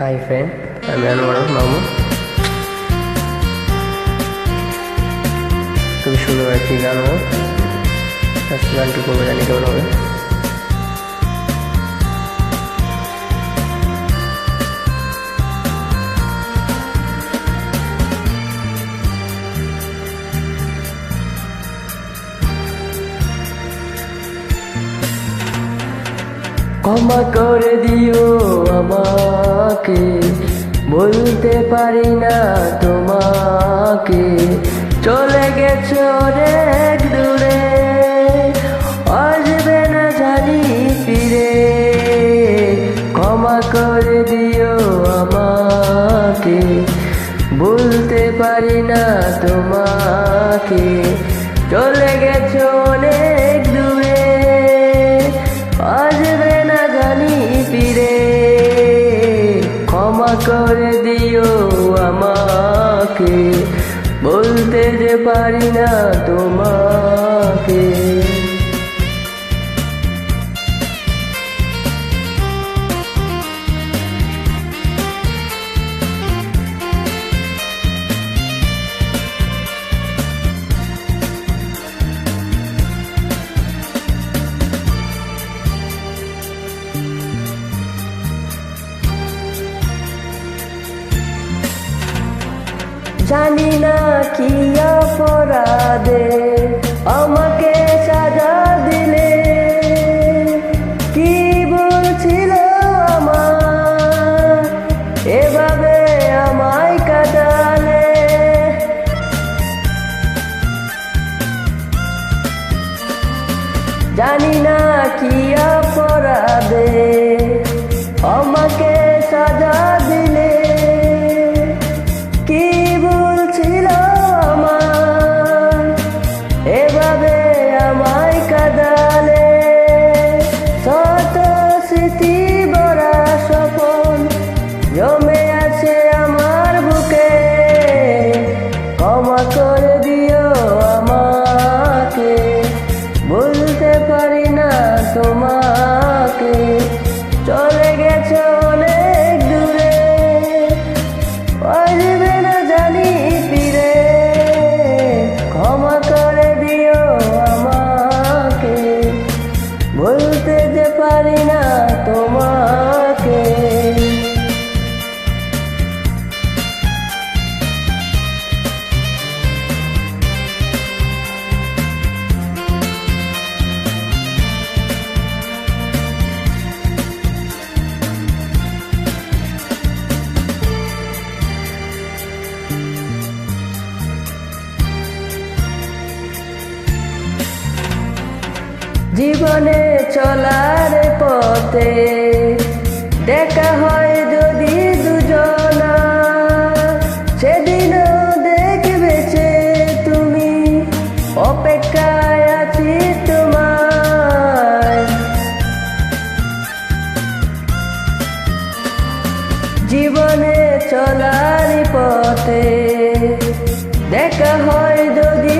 Hi friend, আমি আনোয়ার মামু। খুবই সুন্দর একটি গান হোক, গানটি করবো, জানি কেমন হবে। ক্ষমা করে দিও আমাকে, বলতে পারি না তোমাকে, চলে গেছো অনেক দূরে, আসবে না জানি ফিরে। ক্ষমা করে দিও আমাকে, বলতে পারি না তোমাকে, চলে গেছো অনেক দূরে, আসবে না জানি ফিরে। ক্ষমা করে দিও আমাকে, বলতে যে পারি না তোমাকে। জানি না কি অপরাধে আমাকে সাজা দিলে, কি বলছিল আমার এভাবে আমায় কাটালে। জানি না কি অপরাধে আমাকে সাজা দিলে, কি বলছিল আমার এভাবে আমায় কাঁদালে। শত স্মৃতি ভরা স্বপন জমে আছে আমার বুকে, ক্ষমা করে দিও আমাকে, বলতে পারি না তোমাকে, চলে গেছো অনেক দূরে, আসবে না জানি ফিরে। ক্ষমা করে দিও আমাকে, বলতে যে পারি না তোমাকে। জীবনে চলার পথে দেখা হয় যদি দুজনা, সেদিনও দেখবে যে তুমি, অপেক্ষায় আছি তোমার। জীবনে চলার পথে দেখা হয় যদি